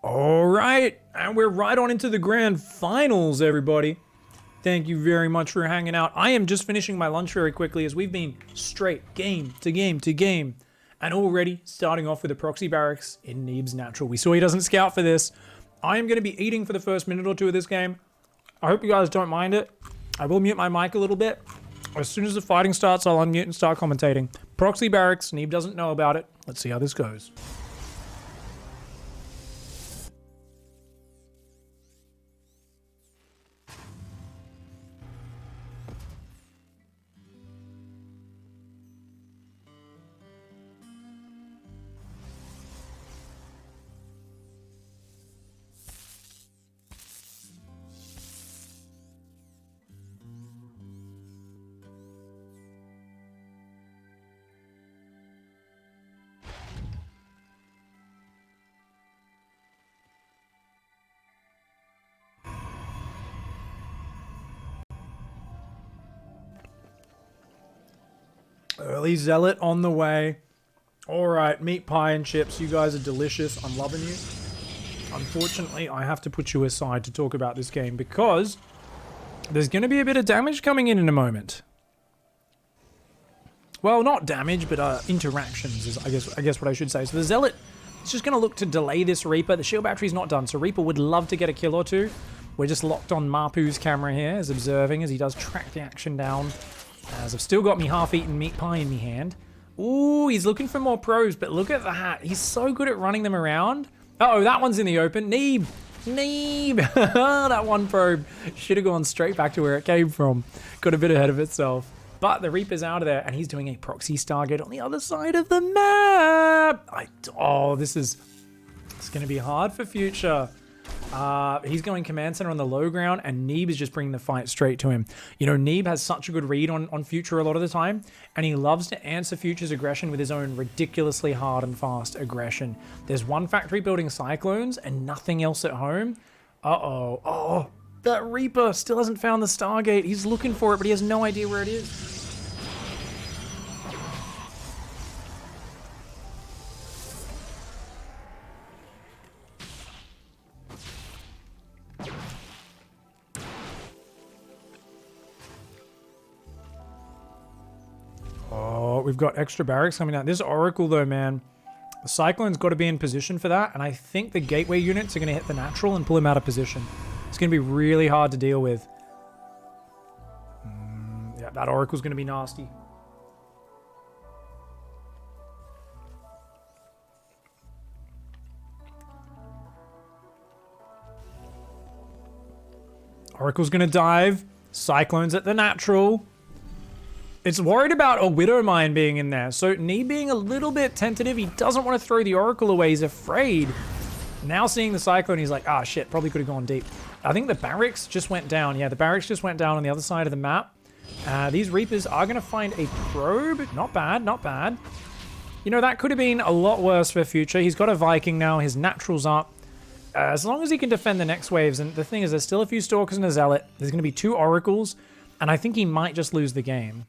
All right, and we're right on into the grand finals, everybody. Thank you very much for hanging out. I am just finishing my lunch very quickly as we've been straight game to game to game. And already starting off with a proxy barracks in Neeb's natural. We saw he doesn't scout for this. I am going to be eating for the first minute or two of this game. I hope you guys don't mind it. I will mute my mic a little bit. As soon as the fighting starts, I'll unmute and start commentating. Proxy barracks, Neeb doesn't know about it. Let's see how this goes. Early Zealot on the way. All right, meat pie and chips. You guys are delicious. I'm loving you. Unfortunately, I have to put you aside to talk about this game because there's going to be a bit of damage coming in a moment. Well, not damage, but interactions is, I guess what I should say. So the Zealot is just going to look to delay this Reaper. The shield battery's not done, so Reaper would love to get a kill or two. We're just locked on Marpu's camera here, as observing as he does track the action down. As I've still got me half-eaten meat pie in my hand. Ooh, he's looking for more probes, but look at that. He's so good at running them around. Uh-oh, that one's in the open. Neeb! Neeb! That one probe should have gone straight back to where it came from. Got a bit ahead of itself. But the Reaper's out of there, and he's doing a proxy Stargate on the other side of the map. It's going to be hard for Future. He's going command center on the low ground, and Neeb is just bringing the fight straight to him. You know, Neeb has such a good read on Future a lot of the time, and he loves to answer Future's aggression with his own ridiculously hard and fast aggression. There's one factory building cyclones and nothing else at home. Uh-oh. Oh, that Reaper still hasn't found the Stargate. He's looking for it, but he has no idea where it is. Oh, we've got extra barracks coming out. This Oracle, though, man. The Cyclone's got to be in position for that, and I think the gateway units are going to hit the natural and pull him out of position. It's going to be really hard to deal with. Yeah, that Oracle's going to be nasty. Oracle's going to dive. Cyclone's at the natural. It's worried about a Widow Mine being in there. So Neeb being a little bit tentative. He doesn't want to throw the Oracle away. He's afraid. Now seeing the Cyclone, he's like, ah, shit, probably could have gone deep. I think the barracks just went down. Yeah, the barracks just went down on the other side of the map. These Reapers are going to find a probe. Not bad, not bad. You know, that could have been a lot worse for Future. He's got a Viking now. His natural's up. As long as he can defend the next waves. And the thing is, there's still a few Stalkers and a Zealot. There's going to be 2 Oracles. And I think he might just lose the game.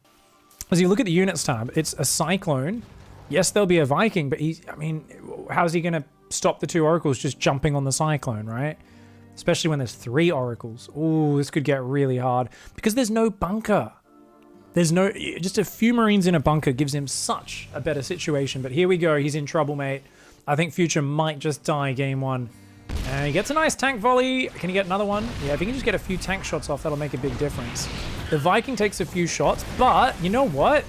As you look at the units tab, it's a Cyclone. Yes, there'll be a Viking, but how's he going to stop the 2 Oracles just jumping on the Cyclone, right? Especially when there's 3 Oracles. Ooh, this could get really hard because there's no bunker. Just a few Marines in a bunker gives him such a better situation. But here we go. He's in trouble, mate. I think Future might just die game 1. And he gets a nice tank volley. Can he get another one? Yeah, if he can just get a few tank shots off, that'll make a big difference. The Viking takes a few shots, but you know what?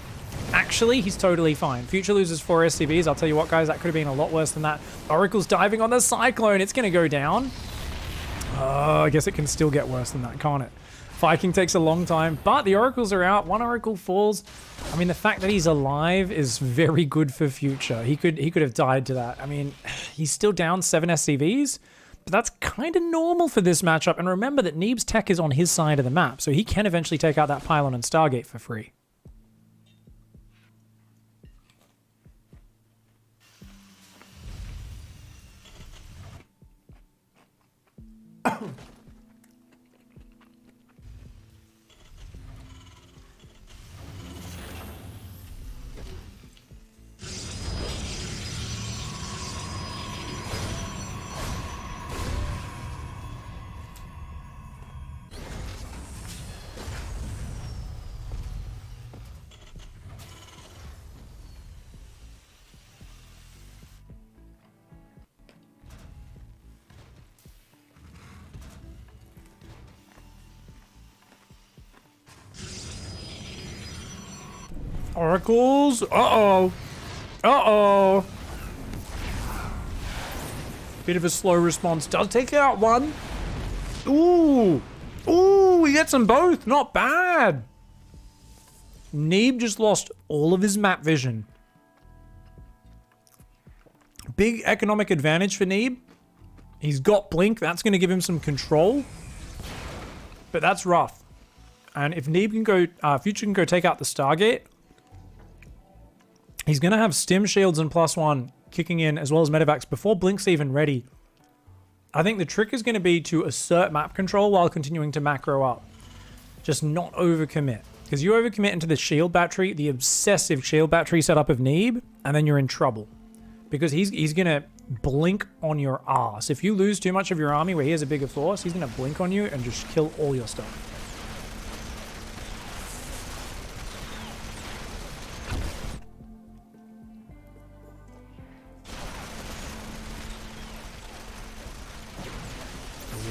Actually, he's totally fine. Future loses 4 SCVs. I'll tell you what, guys, that could have been a lot worse than that. Oracle's diving on the Cyclone. It's going to go down. I guess it can still get worse than that, can't it? Viking takes a long time, but the Oracles are out. 1 Oracle falls. I mean, the fact that he's alive is very good for Future. He could have died to that. I mean, he's still down 7 SCVs. But that's kind of normal for this matchup. And remember that Neeb's tech is on his side of the map, so he can eventually take out that pylon and Stargate for free. Oracles. Uh-oh. Uh-oh. Bit of a slow response. Does take out one. Ooh. Ooh, we get them both. Not bad. Neeb just lost all of his map vision. Big economic advantage for Neeb. He's got Blink. That's going to give him some control. But that's rough. And if Neeb can go, Future can go take out the Stargate, he's going to have Stim Shields and +1 kicking in as well as Medivacs before Blink's even ready. I think the trick is going to be to assert map control while continuing to macro up. Just not overcommit. Because you overcommit into the shield battery, the obsessive shield battery setup of Neeb, and then you're in trouble. Because he's going to blink on your ass. If you lose too much of your army where he has a bigger force, he's going to blink on you and just kill all your stuff.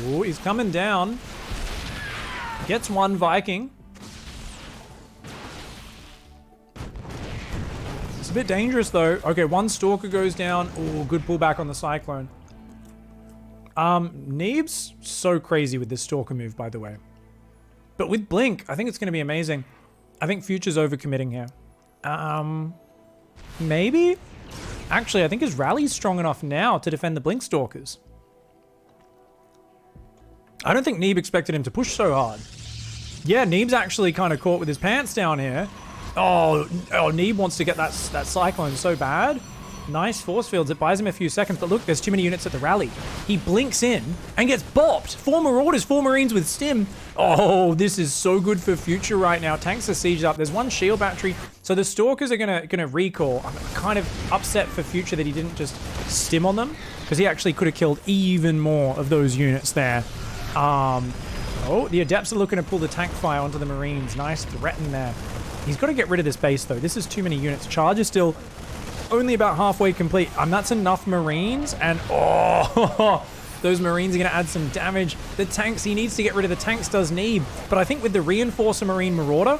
Ooh, he's coming down. Gets one Viking. It's a bit dangerous though. Okay, one Stalker goes down. Ooh, good pullback on the Cyclone. Neeb's so crazy with this Stalker move, by the way. But with Blink, I think it's going to be amazing. I think Future's overcommitting here. Maybe? Actually, I think his rally's strong enough now to defend the Blink Stalkers. I don't think Neeb expected him to push so hard. Yeah, Neeb's actually kind of caught with his pants down here. Oh, Neeb wants to get that Cyclone so bad. Nice force fields. It buys him a few seconds, but look, there's too many units at the rally. He blinks in and gets bopped. 4 Marauders, 4 Marines with Stim. Oh, this is so good for Future right now. Tanks are sieged up. There's one shield battery. So the Stalkers are gonna recall. I'm kind of upset for Future that he didn't just Stim on them, because he actually could have killed even more of those units there. Oh, the Adepts are looking to pull the tank fire onto the Marines. Nice threat in there. He's got to get rid of this base, though. This is too many units. Charge is still only about halfway complete. That's enough Marines. And, oh, those Marines are going to add some damage. The tanks, he needs to get rid of the tanks, does Neeb. But I think with the Reinforcer Marine Marauder,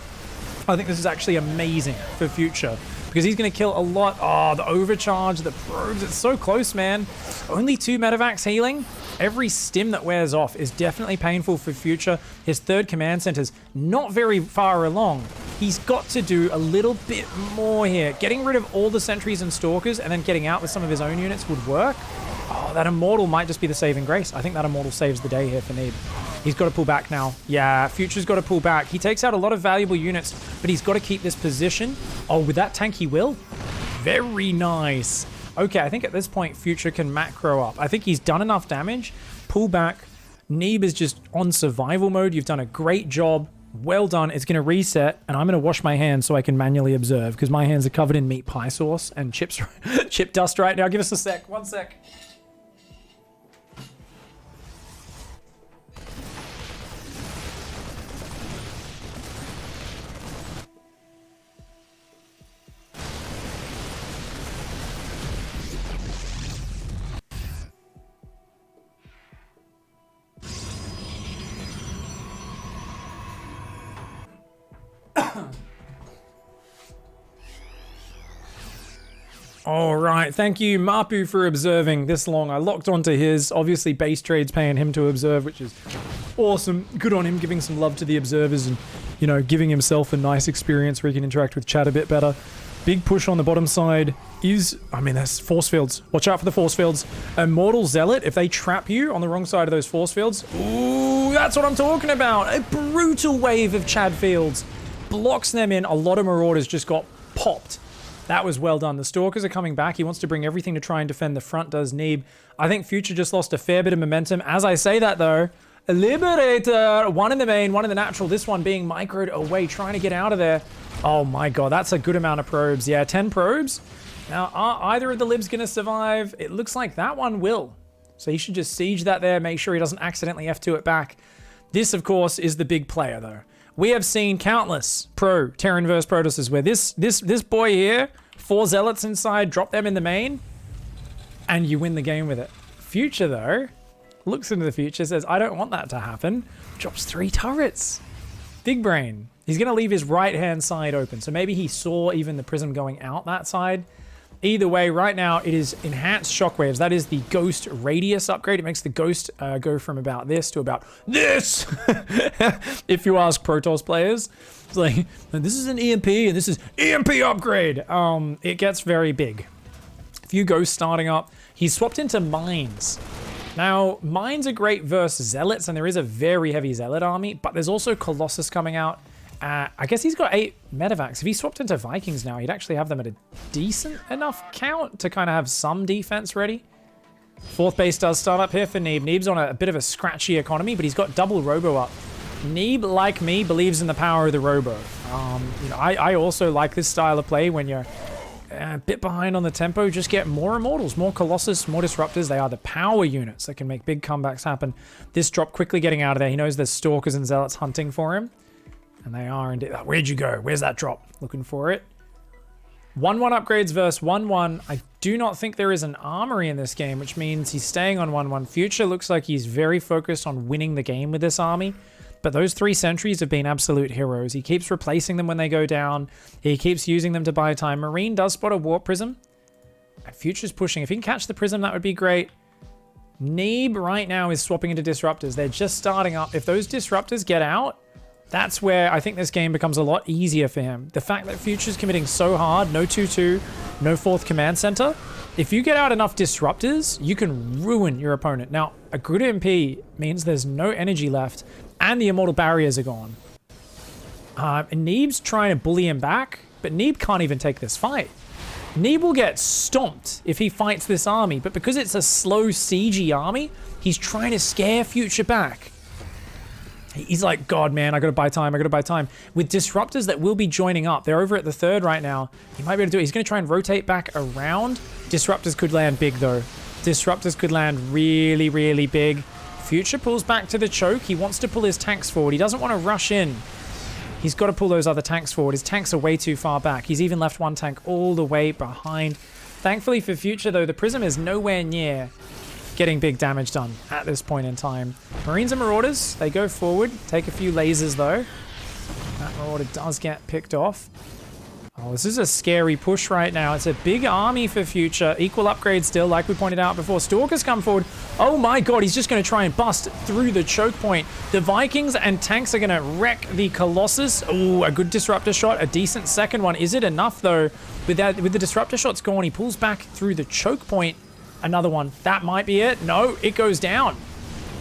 I think this is actually amazing for Future. Because he's going to kill a lot. Oh, the overcharge, the probes. It's so close, man. Only 2 Medivacs healing. Every Stim that wears off is definitely painful for Future. His 3rd command center's not very far along. He's got to do a little bit more here. Getting rid of all the sentries and stalkers and then getting out with some of his own units would work. Oh, that Immortal might just be the saving grace. I think that Immortal saves the day here for Neeb. He's got to pull back now. Yeah, Future's got to pull back. He takes out a lot of valuable units, but he's got to keep this position. Oh, with that tank he will. Very nice. Okay, I think at this point, Future can macro up. I think he's done enough damage. Pull back. Neeb is just on survival mode. You've done a great job. Well done. It's going to reset, and I'm going to wash my hands so I can manually observe, because my hands are covered in meat pie sauce and chip dust right now. Give us a sec. 1 sec. All right, thank you, Mapu, for observing this long. I locked onto his. Obviously, base trade's paying him to observe, which is awesome. Good on him, giving some love to the observers and, you know, giving himself a nice experience where he can interact with chat a bit better. Big push on the bottom side is, there's force fields. Watch out for the force fields. Immortal Zealot, if they trap you on the wrong side of those force fields, ooh, that's what I'm talking about. A brutal wave of Chad fields. Blocks them in. A lot of Marauders just got popped. That was well done. The Stalkers are coming back. He wants to bring everything to try and defend the front, does Neeb. I think Future just lost a fair bit of momentum. As I say that, though, Liberator, 1 in the main, 1 in the natural. This one being microed away, trying to get out of there. Oh my god, that's a good amount of probes. Yeah, 10 probes. Now, are either of the Libs going to survive? It looks like that one will. So he should just siege that there, make sure he doesn't accidentally F2 it back. This, of course, is the big player, though. We have seen countless Terran versus Protosses where this boy here, 4 Zealots inside, drop them in the main, and you win the game with it. Future, though, looks into the future, says, I don't want that to happen. Drops 3 turrets. Big brain. He's going to leave his right-hand side open. So maybe he saw even the prism going out that side. Either way, right now, it is enhanced shockwaves. That is the ghost radius upgrade. It makes the ghost go from about this to about this. If you ask Protoss players. It's like, this is an EMP and this is EMP upgrade. It gets very big. A few ghosts starting up. He's swapped into mines. Now, mines are great versus zealots, and there is a very heavy zealot army, but there's also Colossus coming out. I guess he's got 8 medevacs. If he swapped into Vikings now, he'd actually have them at a decent enough count to kind of have some defense ready. 4th base does start up here for Neeb. Neeb's on a bit of a scratchy economy, but he's got double Robo up. Neeb, like me, believes in the power of the Robo. You know, I also like this style of play when you're a bit behind on the tempo. Just get more Immortals, more Colossus, more Disruptors. They are the power units that can make big comebacks happen. This drop quickly getting out of there. He knows there's Stalkers and Zealots hunting for him. And they are indeed. Where'd you go? Where's that drop? Looking for it. 1-1 upgrades versus 1-1. I do not think there is an armory in this game, which means he's staying on 1-1. Future looks like he's very focused on winning the game with this army. But those 3 sentries have been absolute heroes. He keeps replacing them when they go down. He keeps using them to buy time. Marine does spot a Warp Prism. And Future's pushing. If he can catch the Prism, that would be great. Neeb right now is swapping into Disruptors. They're just starting up. If those Disruptors get out, that's where I think this game becomes a lot easier for him. The fact that Future's committing so hard, no 2-2, no 4th command center. If you get out enough Disruptors, you can ruin your opponent. Now, a Grid MP means there's no energy left, and the Immortal Barriers are gone. And Neeb's trying to bully him back, but Neeb can't even take this fight. Neeb will get stomped if he fights this army, but because it's a slow, siegey army, he's trying to scare Future back. He's like, God, man, I gotta buy time, I gotta buy time. With Disruptors that will be joining up, they're over at the 3rd right now. He might be able to do it. He's gonna try and rotate back around. Disruptors could land big, though. Disruptors could land really, really big. Future pulls back to the choke. He wants to pull his tanks forward. He doesn't want to rush in. He's got to pull those other tanks forward. His tanks are way too far back. He's even left one tank all the way behind. Thankfully for Future, though, the Prism is nowhere near getting big damage done at this point in time. Marines and Marauders, they go forward. Take a few lasers, though. That Marauder does get picked off. Oh, this is a scary push right now. It's a big army for Future. Equal upgrade still, like we pointed out before. Stalkers come forward. Oh my God, he's just going to try and bust through the choke point. The Vikings and tanks are going to wreck the Colossus. Oh, a good Disruptor shot. A decent second one. Is it enough, though? With the Disruptor shots gone, he pulls back through the choke point. Another one. That might be it. No, it goes down.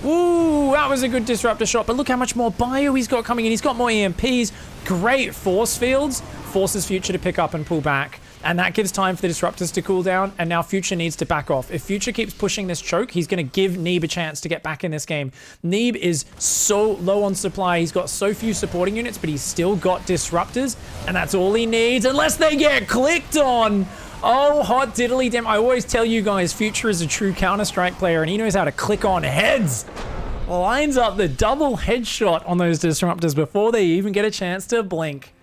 Ooh, that was a good Disruptor shot. But look how much more bio he's got coming in. He's got more EMPs. Great force fields. Forces Future to pick up and pull back. And that gives time for the Disruptors to cool down. And now Future needs to back off. If Future keeps pushing this choke, he's going to give Neeb a chance to get back in this game. Neeb is so low on supply. He's got so few supporting units, but he's still got Disruptors. And that's all he needs, unless they get clicked on. Oh, hot diddly damn. I always tell you guys, Future is a true Counter-Strike player, and he knows how to click on heads. Lines up the double headshot on those Disruptors before they even get a chance to blink.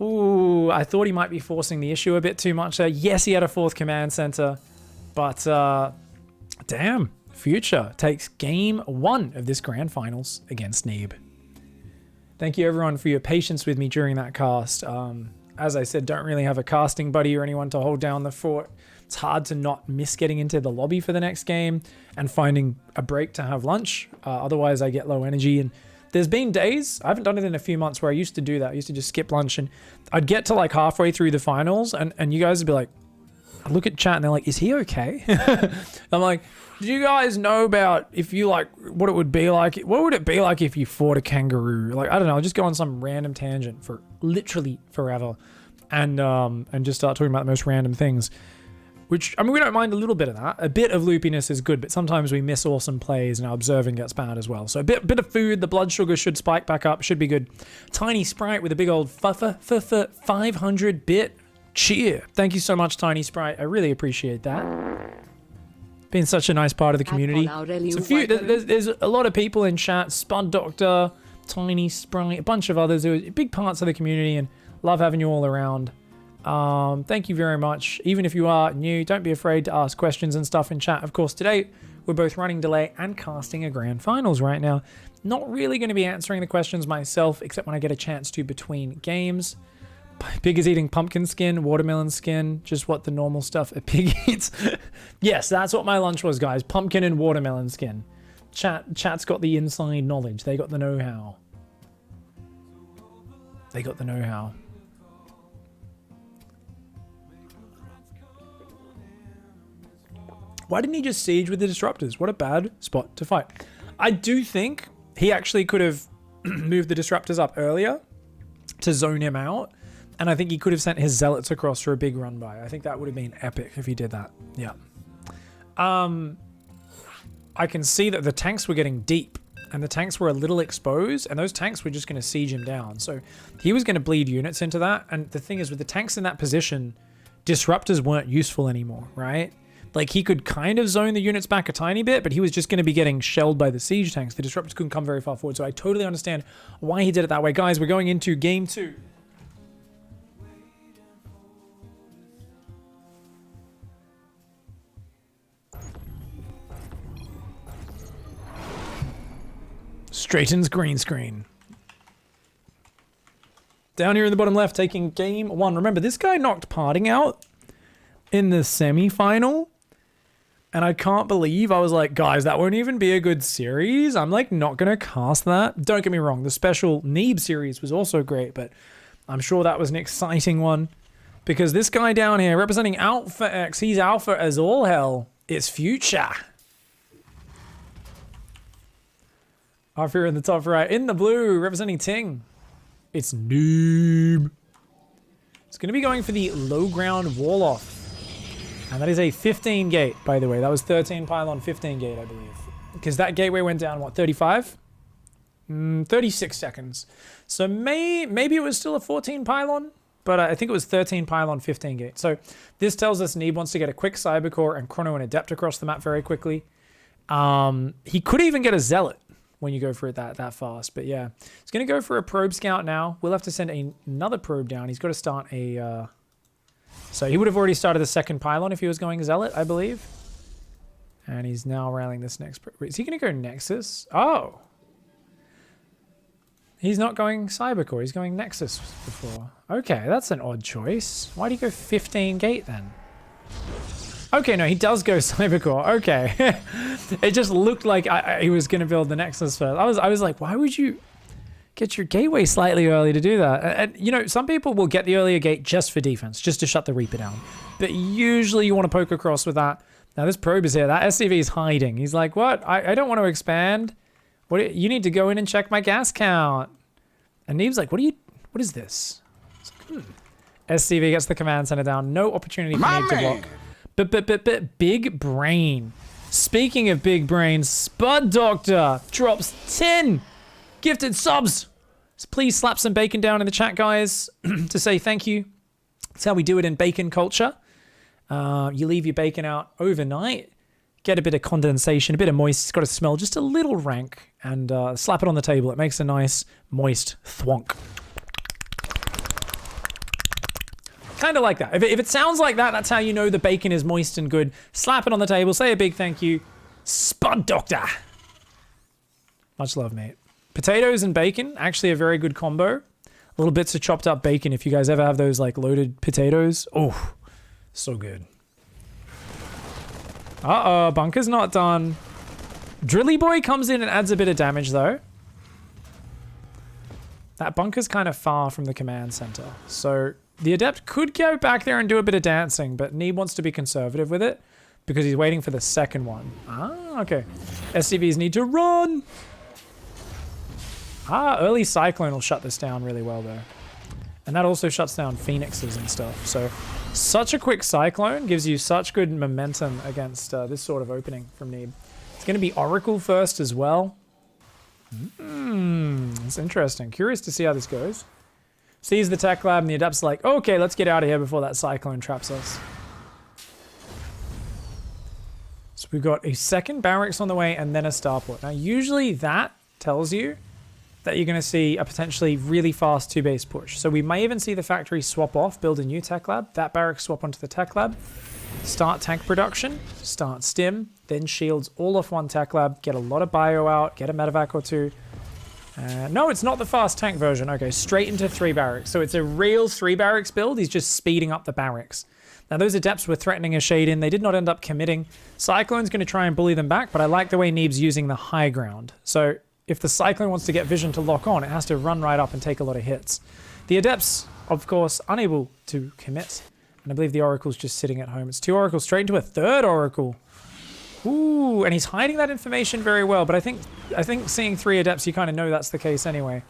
Ooh, I thought he might be forcing the issue a bit too much there. Yes, he had a 4th command center, but damn, Future takes game 1 of this grand finals against Neeb. Thank you everyone for your patience with me during that cast. As I said, don't really have a casting buddy or anyone to hold down the fort. It's hard to not miss getting into the lobby for the next game and finding a break to have lunch. Otherwise, I get low energy. And there's been days, I haven't done it in a few months, where I used to do that. I used to just skip lunch, and I'd get to like halfway through the finals, and you guys would be like, I look at chat and they're like, is he okay? I'm like, do you guys know about if you like what it would be like? What would it be like if you fought a kangaroo? Like, I don't know, I'll just go on some random tangent for literally forever and just start talking about the most random things. Which, I mean, we don't mind a little bit of that. A bit of loopiness is good, but sometimes we miss awesome plays and our observing gets bad as well. So a bit of food, the blood sugar should spike back up, should be good. Tiny Sprite with a big old 500-bit cheer. Thank you so much, Tiny Sprite. I really appreciate that. Been such a nice part of the community. There's a lot of people in chat. Spud Doctor, Tiny Sprite, a bunch of others. They were big parts of the community and love having you all around. Thank you very much. Even if you are new, don't be afraid to ask questions and stuff in chat. Of course, today We're both running delay and casting a grand finals right now. Not really going to be answering the questions myself, except when I get a chance to between games. Pig is eating pumpkin skin, watermelon skin, just what the normal stuff a pig eats. Yes, that's what my lunch was, guys. Pumpkin and watermelon skin. Chat's got the inside knowledge. They got the know-how. They got the know-how. Why didn't he just siege with the disruptors? What a bad spot to fight. I do think he actually could have moved the disruptors up earlier to zone him out. And I think he could have sent his zealots across for a big run by. I think that would have been epic if he did that. Yeah. I can see that the tanks were getting deep and the tanks were a little exposed and those tanks were just going to siege him down. So he was going to bleed units into that. And the thing is with the tanks in that position, disruptors weren't useful anymore, right? Like he could kind of zone the units back a tiny bit, but he was just going to be getting shelled by the siege tanks. The disruptors couldn't come very far forward. So I totally understand why he did it that way. Guys, we're going into game 2. Straightens green screen. Down here in the bottom left, taking game 1. Remember, this guy knocked Parting out in the semi-final. And I can't believe I was like, guys, that won't even be a good series. I'm like not going to cast that. Don't get me wrong. The special Neeb series was also great, but I'm sure that was an exciting one. Because this guy down here, representing Alpha X, he's Alpha as all hell. It's Future. Up here in the top right, in the blue, representing Ting, it's Neeb. It's going to be going for the low ground Warlock. And that is a 15 gate, by the way. That was 13 pylon, 15 gate, I believe. Because that gateway went down, what, 35? 36 seconds. So maybe it was still a 14 pylon, but I think it was 13 pylon, 15 gate. So this tells us Neeb wants to get a quick Cybercore and Chrono and Adept across the map very quickly. He could even get a Zealot when you go for it that fast. But yeah, he's going to go for a probe scout now. We'll have to send another probe down. He's got to start a... So he would have already started the second pylon if he was going Zealot, I believe. And he's now rallying this next... Is he going to go Nexus? Oh. He's not going Cybercore. He's going Nexus before. Okay, that's an odd choice. Why do you go 15 gate then? Okay, no, he does go Cybercore. Okay. It just looked like he was going to build the Nexus first. I was like, why would you get your gateway slightly early to do that? And you know, some people will get the earlier gate just for defense, just to shut the Reaper down. But usually you want to poke across with that. Now this probe is here. That SCV is hiding. He's like, what? I don't want to expand. What? You need to go in and check my gas count. And Neeb's like, what is this? Like, SCV gets the command center down. No opportunity for Neeb to block. But big brain. Speaking of big brain, Spud Doctor drops 10 gifted subs. So please slap some bacon down in the chat, guys, to say thank you. That's how we do it in bacon culture. You leave your bacon out overnight, get a bit of condensation, a bit of moist. It's got to smell just a little rank, and slap it on the table. It makes a nice, moist thwonk. Kind of like that. If it sounds like that, that's how you know the bacon is moist and good. Slap it on the table. Say a big thank you. Spud Doctor. Much love, mate. Potatoes and bacon, actually a very good combo. Little bits of chopped up bacon. If you guys ever have those like loaded potatoes. Oh, so good. Uh-oh, bunker's not done. Drilly Boy comes in and adds a bit of damage though. That bunker's kind of far from the command center. So the Adept could go back there and do a bit of dancing, but Neeb wants to be conservative with it because he's waiting for the second one. Ah, okay. SCVs need to run. Ah, early Cyclone will shut this down really well though. And that also shuts down Phoenixes and stuff. So such a quick Cyclone gives you such good momentum against this sort of opening from Neeb. It's going to be Oracle first as well. It's interesting. Curious to see how this goes. Sees the tech lab and the Adept's like, okay, let's get out of here before that Cyclone traps us. So we've got a second barracks on the way and then a starport. Now usually that tells you that you're going to see a potentially really fast 2-base push. So we may even see the factory swap off, build a new tech lab, that barracks swap onto the tech lab, Start tank production, start stim, then shields all off one tech lab, get a lot of bio out, get a medevac or two. No, it's not the fast tank version. Okay, straight into 3 barracks. So it's a real 3 barracks build. He's just speeding up the barracks. Now, those adepts were threatening a shade in. They did not end up committing. Cyclone's going to try and bully them back, but I like the way Neeb's using the high ground. So if the Cyclone wants to get vision to lock on, it has to run right up and take a lot of hits. The adepts, of course, unable to commit. And I believe the Oracle's just sitting at home. It's 2 Oracles straight into a 3rd Oracle. Ooh, and he's hiding that information very well, but I think seeing 3 adepts, you kind of know that's the case anyway.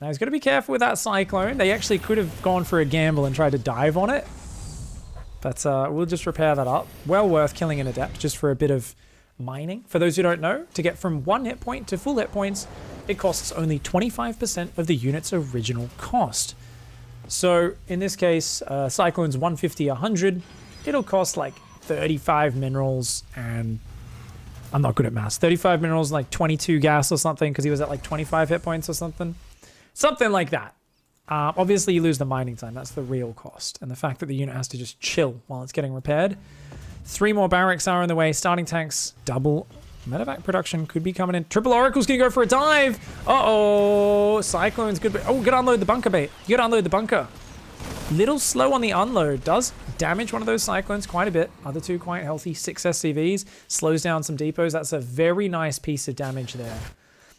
Now he's got to be careful with that Cyclone. They actually could have gone for a gamble and tried to dive on it. But we'll just repair that up. Well worth killing an adept just for a bit of mining. For those who don't know, to get from 1 hit point to full hit points, it costs only 25% of the unit's original cost. So in this case, Cyclone's 150, 100. It'll cost like 35 minerals and I'm not good at maths. 35 minerals, like 22 gas or something because he was at like 25 hit points or something. Something like that. Obviously, you lose the mining time. That's the real cost. And the fact that the unit has to just chill while it's getting repaired. 3 more barracks are in the way. Starting tanks, double. Medevac production could be coming in. Triple Oracle's going to go for a dive. Uh-oh. Cyclone's good. Oh, you got to unload the bunker bait. You got to unload the bunker. Little slow on the unload. Does damage one of those Cyclones quite a bit. Other 2 quite healthy. 6 SCVs. Slows down some depots. That's a very nice piece of damage there.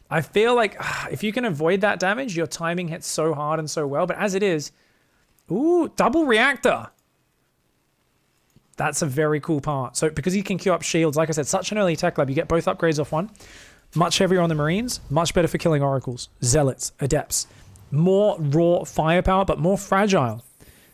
I feel like if you can avoid that damage, your timing hits so hard and so well. But as it is, ooh, double reactor. That's a very cool part. So because he can queue up shields, like I said, such an early tech lab, you get both upgrades off one. Much heavier on the Marines, much better for killing Oracles, Zealots, Adepts. More raw firepower, but more fragile.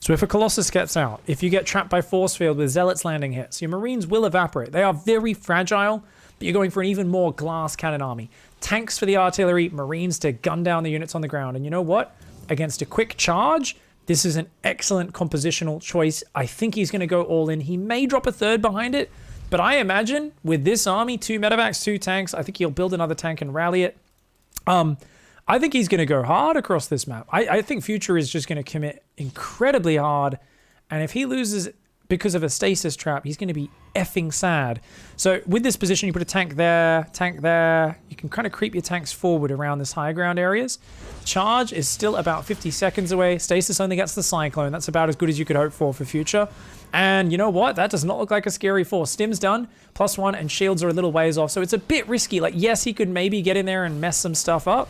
So if a Colossus gets out, if you get trapped by force field with Zealots landing hits, your Marines will evaporate. They are very fragile, but you're going for an even more glass cannon army. Tanks for the artillery, Marines to gun down the units on the ground. And you know what? Against a quick charge, this is an excellent compositional choice. I think he's going to go all in. He may drop a 3rd behind it, but I imagine with this army, 2 medevacs, 2 tanks, I think he'll build another tank and rally it. I think he's going to go hard across this map. I think Future is just going to commit incredibly hard. And if he loses because of a stasis trap, he's going to be effing sad. So with this position, you put a tank there. You can kind of creep your tanks forward around this high ground areas. Charge is still about 50 seconds away. Stasis only gets the Cyclone. That's about as good as you could hope for Future. And you know what? That does not look like a scary force. Stim's done, +1, and shields are a little ways off. So it's a bit risky. Like, yes, he could maybe get in there and mess some stuff up.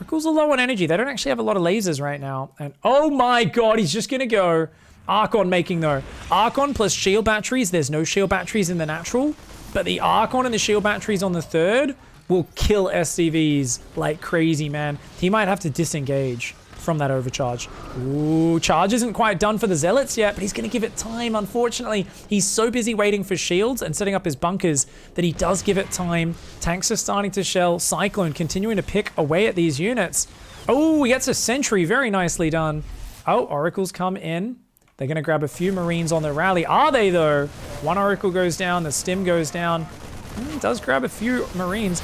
Oracles are low on energy. They don't actually have a lot of lasers right now. And oh my god, he's just going to go Archon making though. Archon plus shield batteries. There's no shield batteries in the natural, but the Archon and the shield batteries on the 3rd will kill SCVs like crazy, man. He might have to disengage from that overcharge. Ooh, charge isn't quite done for the Zealots yet, but he's going to give it time. Unfortunately, he's so busy waiting for shields and setting up his bunkers that he does give it time. Tanks are starting to shell. Cyclone continuing to pick away at these units. Oh, he gets a sentry. Very nicely done. Oh, Oracles come in. They're going to grab a few Marines on the rally. Are they, though? 1 Oracle goes down. The Stim goes down. Does grab a few Marines.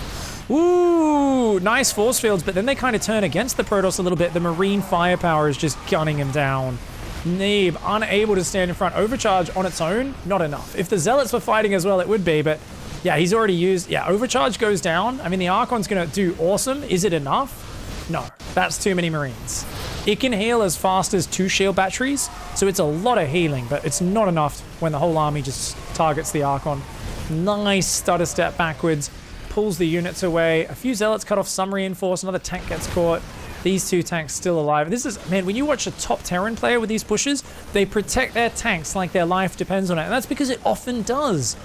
Ooh, nice force fields, but then they kind of turn against the Protoss a little bit. The Marine firepower is just gunning him down. Neeb, unable to stand in front. Overcharge on its own, not enough. If the Zealots were fighting as well, it would be, but yeah, he's already used... Yeah, Overcharge goes down. I mean, the Archon's going to do awesome. Is it enough? No, that's too many Marines. It can heal as fast as 2 shield batteries, so it's a lot of healing, but it's not enough when the whole army just targets the Archon. Nice stutter step backwards, pulls the units away. A few Zealots cut off some reinforce, another tank gets caught. These 2 tanks still alive. This is, man, when you watch a top Terran player with these pushes, they protect their tanks like their life depends on it, and that's because it often does.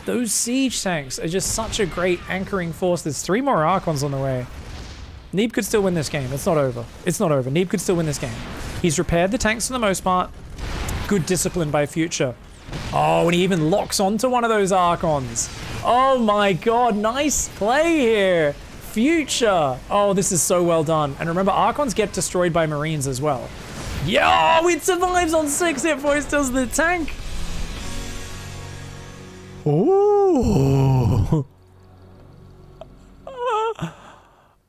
Those siege tanks are just such a great anchoring force. There's 3 more Archons on the way. Neeb could still win this game. It's not over. It's not over. Neeb could still win this game. He's repaired the tanks for the most part. Good discipline by Future. Oh, and he even locks onto one of those Archons. Oh my god, nice play here. Future. Oh, this is so well done. And remember, Archons get destroyed by Marines as well. Yo, it survives on 6 hit points, does the tank. Ooh.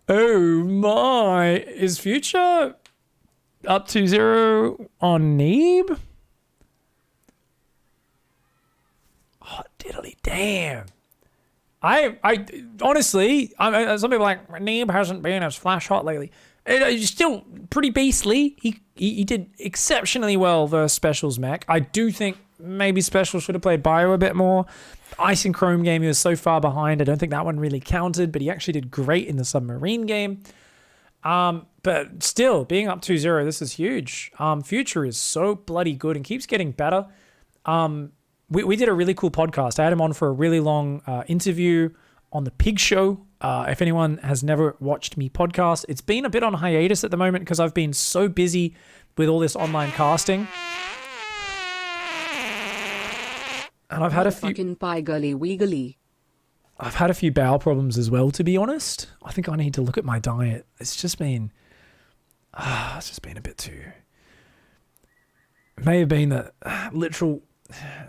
Oh my, is Future up 2-0 on Neeb? Hot diddly damn. I honestly, some people are like, Neeb hasn't been as flash hot lately. It's still pretty beastly. He did exceptionally well versus Specials mech. I do think maybe Specials should have played Bio a bit more. Ice and Chrome game, he was so far behind. I don't think that one really counted, but he actually did great in the Submarine game. But still, being up 2-0, this is huge. Future is so bloody good and keeps getting better. We did a really cool podcast. I had him on for a really long interview on the Pig Show. If anyone has never watched me podcast, it's been a bit on hiatus at the moment because I've been so busy with all this online casting. And I've had a few... Fucking pie gully wiggly. I've had a few bowel problems as well, to be honest. I think I need to look at my diet. It's just been a bit too... It may have been the literal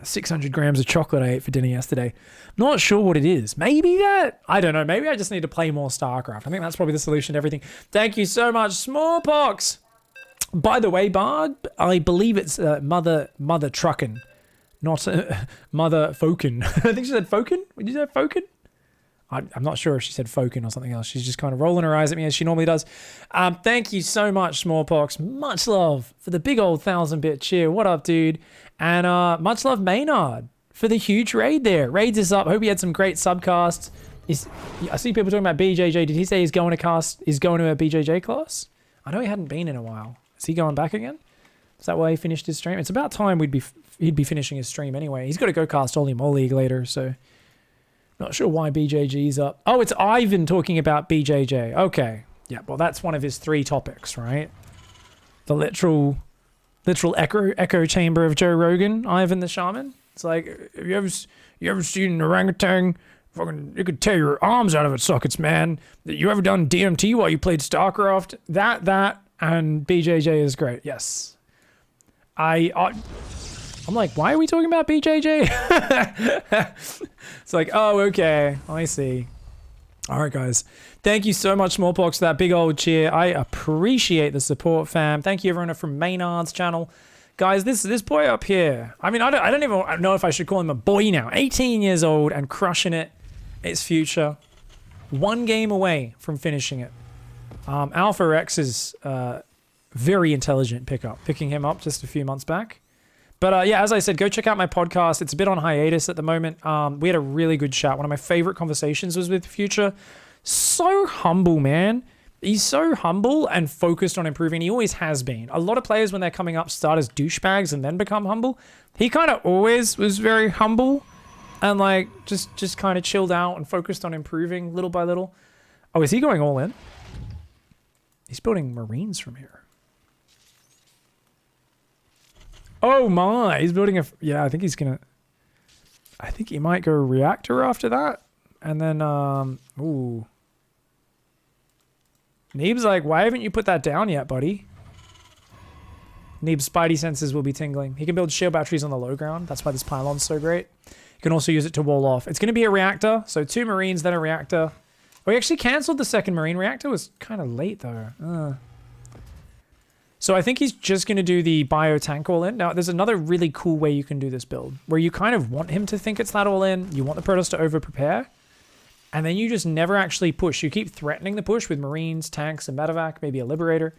600 grams of chocolate I ate for dinner yesterday. Not sure what it is. Maybe that? I don't know. Maybe I just need to play more StarCraft. I think that's probably the solution to everything. Thank you so much, Smallpox. By the way, Bard, I believe it's Mother Truckin', not Mother Fokin. I think she said Fokin. Did you say Fokin? I'm not sure if she said Fokin or something else. She's just kind of rolling her eyes at me as she normally does. Thank you so much, Smallpox. Much love for the big old 1000-bit cheer. What up, dude? And much love, Maynard, for the huge raid there. Raids is up. Hope he had some great subcasts. I see people talking about BJJ. Did he say he's going to a BJJ class? I know he hadn't been in a while. Is he going back again? Is that why he finished his stream? It's about time he'd be finishing his stream anyway. He's got to go cast Holy Mole League later, so... Not sure why BJJ's up. Oh, it's Ivan talking about BJJ. Okay. Yeah, well, that's one of his 3 topics, right? The literal echo chamber of Joe Rogan, Ivan the Shaman. It's like, have you ever seen an orangutan? Fucking, you could tear your arms out of its sockets, man. You ever done DMT while you played StarCraft? That, and BJJ is great. Yes. I'm like, why are we talking about BJJ? It's like, oh, okay. I see. All right, guys. Thank you so much, Smallpox, for that big old cheer. I appreciate the support, fam. Thank you, everyone from Maynard's channel. Guys, this boy up here, I mean, I don't even know if I should call him a boy now. 18 years old and crushing it. It's Future. 1 game away from finishing it. Alpha Rex is very intelligent picking him up just a few months back. But yeah, as I said, go check out my podcast. It's a bit on hiatus at the moment. We had a really good chat. One of my favorite conversations was with Future. So humble, man. He's so humble and focused on improving. He always has been. A lot of players, when they're coming up, start as douchebags and then become humble. He kind of always was very humble and like just kind of chilled out and focused on improving little by little. Oh, is he going all in? He's building Marines from here. Oh my, he's building yeah, I think he might go reactor after that. And then, ooh. Neeb's like, why haven't you put that down yet, buddy? Neeb's spidey senses will be tingling. He can build shield batteries on the low ground. That's why this pylon's so great. You can also use it to wall off. It's going to be a reactor. So 2 Marines, then a reactor. Oh, he actually cancelled the 2nd Marine. Reactor was kind of late, though. So I think he's just going to do the bio tank all in. Now, there's another really cool way you can do this build, where you kind of want him to think it's that all in. You want the Protoss to over-prepare. And then you just never actually push. You keep threatening the push with Marines, tanks, and medevac, maybe a Liberator.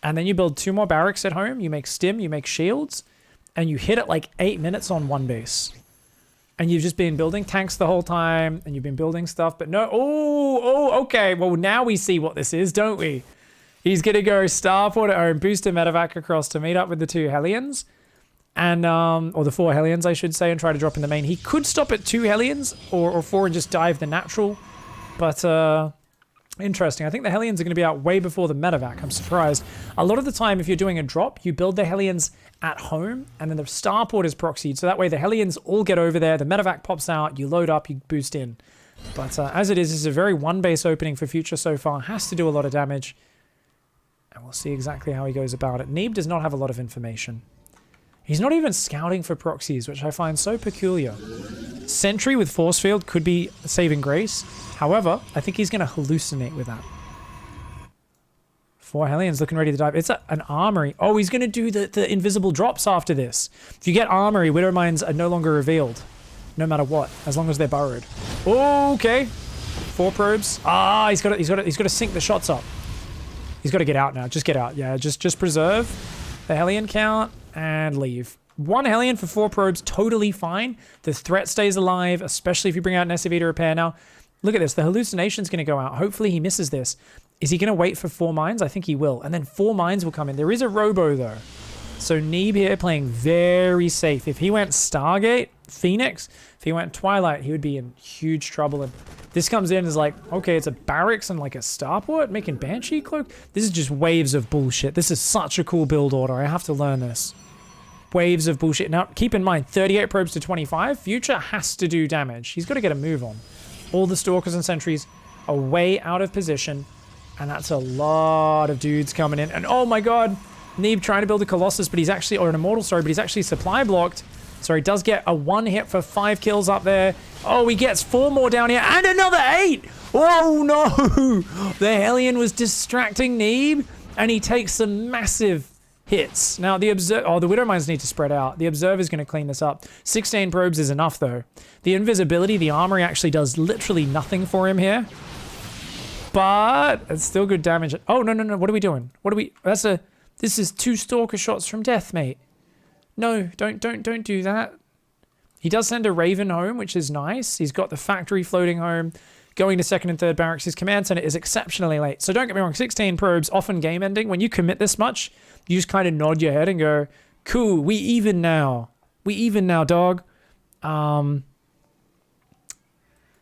And then you build 2 more barracks at home. You make stim, you make shields. And you hit it like 8 minutes on 1 base. And you've just been building tanks the whole time. And you've been building stuff. But no, okay. Well, now we see what this is, don't we? He's going to go Starport at home, boost a medevac across to meet up with the 2 Hellions. And, or the 4 Hellions, I should say, and try to drop in the main. He could stop at 2 Hellions or 4 and just dive the natural. But, interesting. I think the Hellions are going to be out way before the medevac. I'm surprised. A lot of the time, if you're doing a drop, you build the Hellions at home, and then the Starport is proxied. So that way the Hellions all get over there, the medevac pops out, you load up, you boost in. But as it is, this is a very 1-base opening for Future so far. Has to do a lot of damage. And we'll see exactly how he goes about it. Neeb does not have a lot of information. He's not even scouting for proxies, which I find so peculiar. Sentry with Force Field could be a saving grace. However, I think he's going to hallucinate with that. 4 Hellions looking ready to dive. It's an armory. Oh, he's going to do the invisible drops after this. If you get armory, Widow Mines are no longer revealed. no matter what, as long as they're burrowed. Okay. 4 probes. Ah, he's got to sync the shots up. He's got to get out now. Just get out. Yeah, just preserve the Hellion count and leave. 1 Hellion for 4 probes, totally fine. The threat stays alive, especially if you bring out an SCV to repair now. Look at this. The hallucination's going to go out. Hopefully he misses this. Is he going to wait for 4 mines? I think he will. And then 4 mines will come in. There is a robo, though. So Neeb here playing very safe. If he went Stargate, Phoenix, if he went Twilight, he would be in huge trouble. And this comes in as like, okay, it's a barracks and like a starport making Banshee Cloak. This is just waves of bullshit. This is such a cool build order. I have to learn this. Waves of bullshit. Now, keep in mind, 38 probes to 25. Future has to do damage. He's got to get a move on. All the Stalkers and Sentries are way out of position. And that's a lot of dudes coming in. And oh my god, Neeb trying to build a Colossus, but he's actually, or an Immortal, sorry, but he's actually supply blocked. So he does get a 1 hit for 5 kills up there. Oh, he gets 4 more down here and another 8. Oh no, the Hellion was distracting Neeb and he takes some massive hits. Now the the Widow Mines need to spread out. The Observer's going to clean this up. 16 probes is enough though. The invisibility, the armory actually does literally nothing for him here. But it's still good damage. Oh, no. What are we doing? This is 2 Stalker shots from death, mate. No, don't do that. He does send a Raven home, which is nice. He's got the factory floating home. Going to 2nd and 3rd barracks. His command center is exceptionally late. So don't get me wrong, 16 probes, often game ending. When you commit this much, you just kind of nod your head and go, cool, we even now. We even now, dog.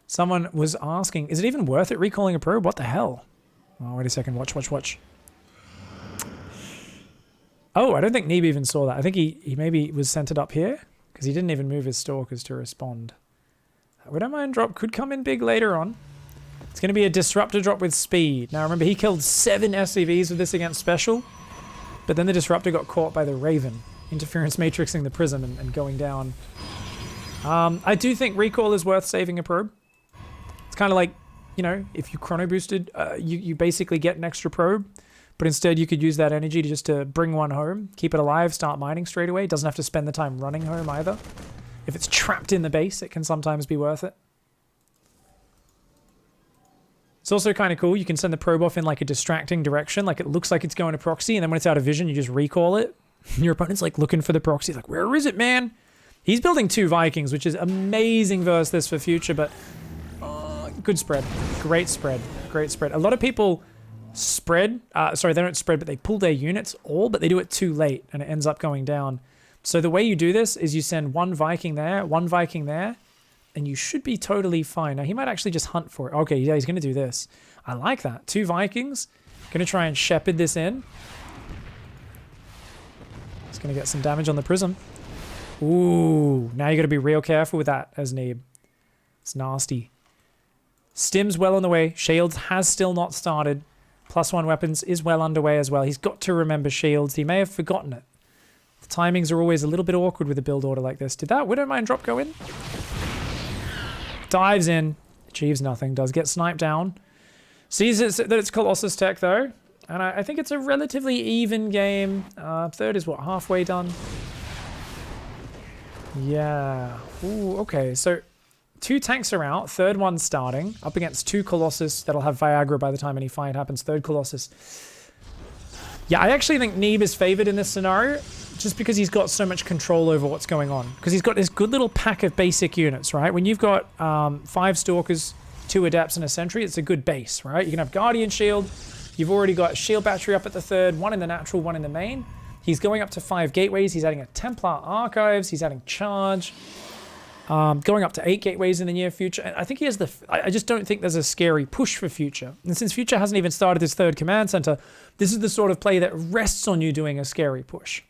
Someone was asking, is it even worth it recalling a probe? What the hell? Oh, wait a second. Watch. Oh, I don't think Neeb even saw that. I think he maybe was centered up here because he didn't even move his Stalkers to respond. Widow Mine drop could come in big later on. It's going to be a Disruptor drop with speed. Now, remember, he killed 7 SCVs with this against Special, but then the Disruptor got caught by the Raven. Interference matrixing the Prism and going down. I do think recall is worth saving a probe. It's kind of like, you know, if you chrono boosted, you basically get an extra probe, but instead you could use that energy to just to bring one home, keep it alive, start mining straight away. It doesn't have to spend the time running home either. If it's trapped in the base, it can sometimes be worth it. It's also kind of cool. You can send the probe off in like a distracting direction. Like it looks like it's going to proxy, and then when it's out of vision, you just recall it. Your opponent's like looking for the proxy. Like, where is it, man? He's building 2 Vikings, which is amazing versus this for Future, but good spread. Great spread. Great spread. A lot of people spread. Sorry, they don't spread, but they pull their units all, but they do it too late, and it ends up going down. So the way you do this is you send 1 Viking there, 1 Viking there, and you should be totally fine. Now, he might actually just hunt for it. Okay, yeah, he's going to do this. I like that. 2 Vikings. Going to try and shepherd this in. He's going to get some damage on the Prism. Ooh, now you got to be real careful with that as Neeb. It's nasty. Stim's well on the way. Shields has still not started. +1 weapons is well underway as well. He's got to remember shields. He may have forgotten it. The timings are always a little bit awkward with a build order like this. Did that Widow Mine drop go in? Dives in. Achieves nothing. Does get sniped down. Sees that it's Colossus tech though. And I think it's a relatively even game. 3rd is what? Halfway done? Yeah. Ooh, okay. So 2 tanks are out. 3rd one starting. Up against 2 Colossus that'll have Viagra by the time any fight happens. 3rd Colossus. Yeah, I actually think Neeb is favored in this scenario. Just because he's got so much control over what's going on. Because he's got this good little pack of basic units, right? When you've got 5 Stalkers, 2 Adepts, and a Sentry, it's a good base, right? You can have Guardian Shield. You've already got Shield Battery up at the 3rd, 1 in the natural, 1 in the main. He's going up to 5 Gateways. He's adding a Templar Archives. He's adding Charge. Going up to 8 Gateways in the near future. And I think he has I just don't think there's a scary push for Future. And since Future hasn't even started his 3rd command center, this is the sort of play that rests on you doing a scary push.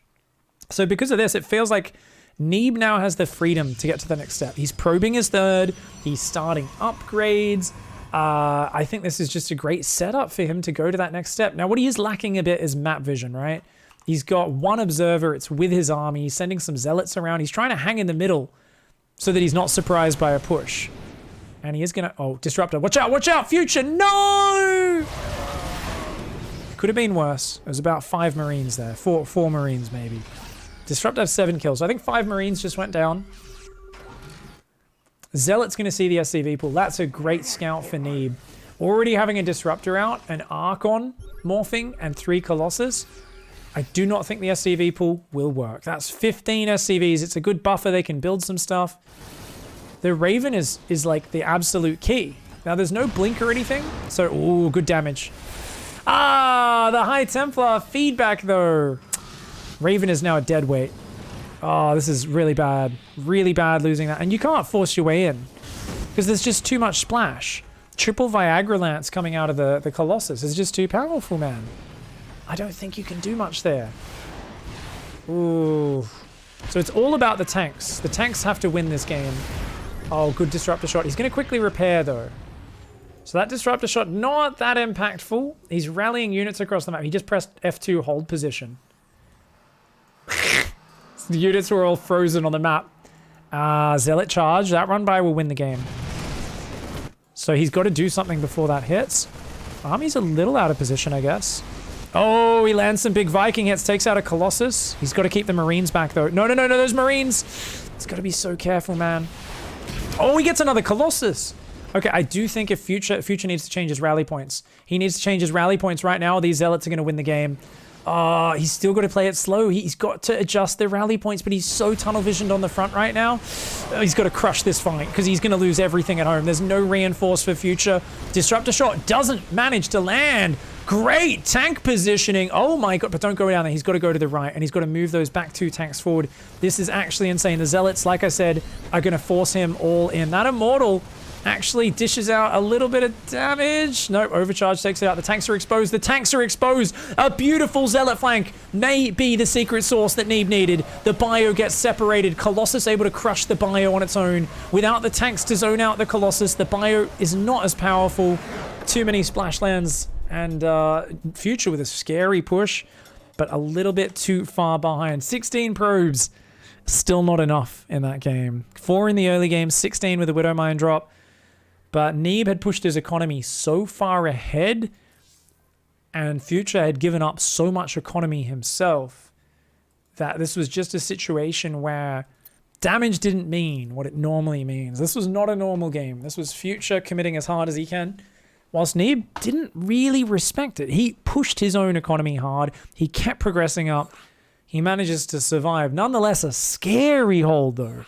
So because of this, it feels like Neeb now has the freedom to get to the next step. He's probing his 3rd. He's starting upgrades. I think this is just a great setup for him to go to that next step. Now, what he is lacking a bit is map vision, right? He's got 1 observer. It's with his army. He's sending some zealots around. He's trying to hang in the middle so that he's not surprised by a push. And he is going to... Oh, Disruptor. Watch out, Future. No! Could have been worse. It was about 5 Marines there. Four Marines, maybe. Disruptor has 7 kills. So I think 5 Marines just went down. Zealot's going to see the SCV pool. That's a great scout for Neeb. Already having a Disruptor out, an Archon morphing, and 3 Colossus. I do not think the SCV pool will work. That's 15 SCVs. It's a good buffer. They can build some stuff. The Raven is like the absolute key. Now, there's no blink or anything. So, ooh, good damage. Ah, the High Templar feedback, though. Raven is now a dead weight. Oh, this is really bad. Really bad losing that. And you can't force your way in because there's just too much splash. Triple Viagra Lance coming out of the Colossus is just too powerful, man. I don't think you can do much there. Ooh. So it's all about the tanks. The tanks have to win this game. Oh, good Disruptor shot. He's going to quickly repair, though. So that Disruptor shot, not that impactful. He's rallying units across the map. He just pressed F2 hold position. The units were all frozen on the map. Zealot charge. That run by will win the game. So he's got to do something before that hits. Army's a little out of position, I guess. Oh, he lands some big Viking hits, takes out a Colossus. He's got to keep the Marines back, though. No, those Marines. He's got to be so careful, man. Oh, he gets another Colossus. Okay, I do think if Future needs to change his rally points. He needs to change his rally points right now. These Zealots are going to win the game. He's still got to play it slow. He's got to adjust the rally points, but he's so tunnel visioned on the front right now. He's got to crush this fight because he's going to lose everything at home. There's no reinforce for Future. Disruptor shot doesn't manage to land. Great tank positioning. Oh my god, but don't go down there. He's got to go to the right and he's got to move those back 2 tanks forward. This is actually insane. The Zealots, like I said, are going to force him all in. That Immortal actually dishes out a little bit of damage. Nope, Overcharge takes it out. The tanks are exposed. The tanks are exposed. A beautiful Zealot flank may be the secret sauce that Neeb needed. The bio gets separated. Colossus able to crush the bio on its own. Without the tanks to zone out the Colossus, the bio is not as powerful. Too many splash lands. And Future with a scary push, but a little bit too far behind. 16 probes. Still not enough in that game. 4 in the early game, 16 with a Widow Mine drop. But Neeb had pushed his economy so far ahead, and Future had given up so much economy himself that this was just a situation where damage didn't mean what it normally means. This was not a normal game. This was Future committing as hard as he can, whilst Neeb didn't really respect it. He pushed his own economy hard. He kept progressing up. He manages to survive. Nonetheless, a scary hold, though.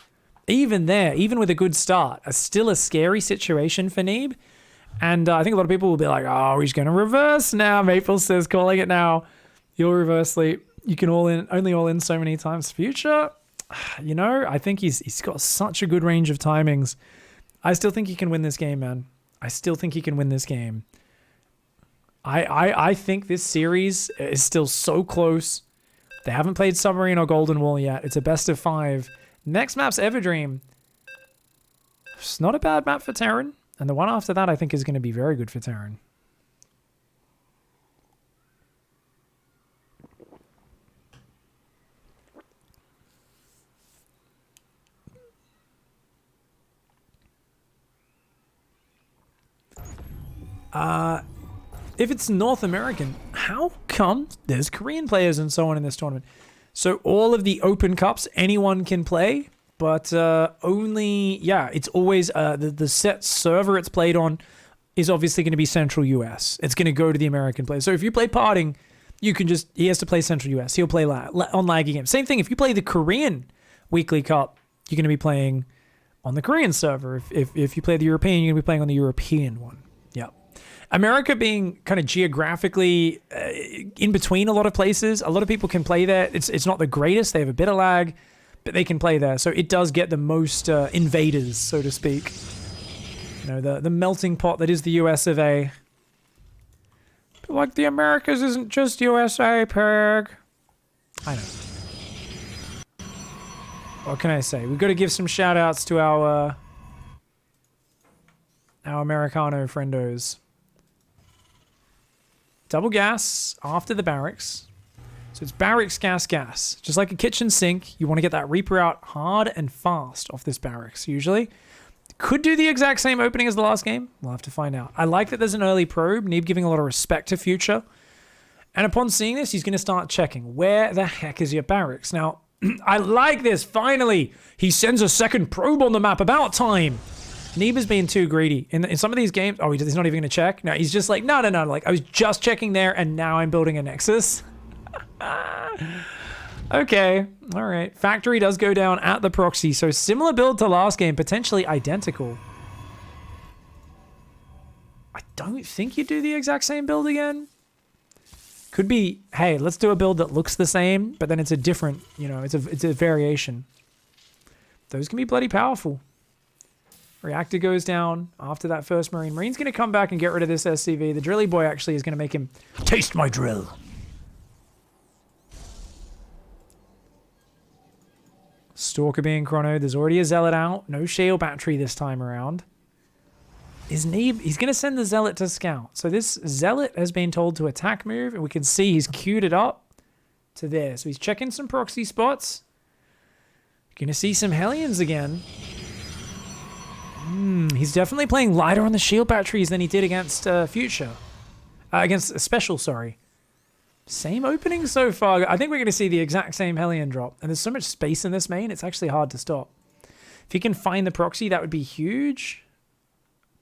Even there, even with a good start, still a scary situation for Neeb. And I think a lot of people will be like, oh, he's going to reverse now. Maple says, calling it now. You'll reverse sleep. You can only all in so many times. Future, you know, I think he's got such a good range of timings. I still think he can win this game, man. I still think he can win this game. I think this series is still so close. They haven't played Submarine or Golden Wall yet. It's a best of 5. Next map's Everdream. It's not a bad map for Terran. And the one after that I think is going to be very good for Terran. If it's North American, how come there's Korean players and so on in this tournament? So all of the open cups, anyone can play, but only, yeah, it's always, the set server it's played on is obviously going to be Central US. It's going to go to the American players. So if you play Parting, you can just, he has to play Central US. He'll play on laggy games. Same thing, if you play the Korean Weekly Cup, you're going to be playing on the Korean server. If you play the European, you're going to be playing on the European one. Yep. America being kind of geographically in between a lot of places, a lot of people can play there. It's not the greatest. They have a bit of lag, but they can play there. So it does get the most invaders, so to speak. You know, the melting pot that is the US of A. But like the Americas isn't just USA, Peg. I know. What can I say? We've got to give some shout outs to our Americano friendos. Double gas after the barracks. So it's barracks, gas, gas. Just like a kitchen sink, you want to get that Reaper out hard and fast off this barracks, usually. Could do the exact same opening as the last game. We'll have to find out. I like that there's an early probe. Neeb giving a lot of respect to Future. And upon seeing this, he's going to start checking. Where the heck is your barracks? Now, I like this. Finally, he sends a second probe on the map. About time. Neeb is being too greedy. In some of these games, oh, he's not even going to check? No, he's just like, no. Like, I was just checking there, and now I'm building a Nexus. Okay, all right. Factory does go down at the proxy, so similar build to last game, potentially identical. I don't think you do the exact same build again. Could be, hey, let's do a build that looks the same, but then it's a different, you know, it's a variation. Those can be bloody powerful. Reactor goes down after that first Marine. Marine's going to come back and get rid of this SCV. The Drilly Boy actually is going to make him taste my drill. Stalker being chronoed. There's already a Zealot out. No Shale Battery this time around. Is Neeb, he's going to send the Zealot to scout. So this Zealot has been told to attack move, and we can see he's queued it up to there. So he's checking some proxy spots. Going to see some Hellions again. He's definitely playing lighter on the shield batteries than he did against Future. Against Special, sorry. Same opening so far. I think we're going to see the exact same Hellion drop. And there's so much space in this main, it's actually hard to stop. If he can find the proxy, that would be huge.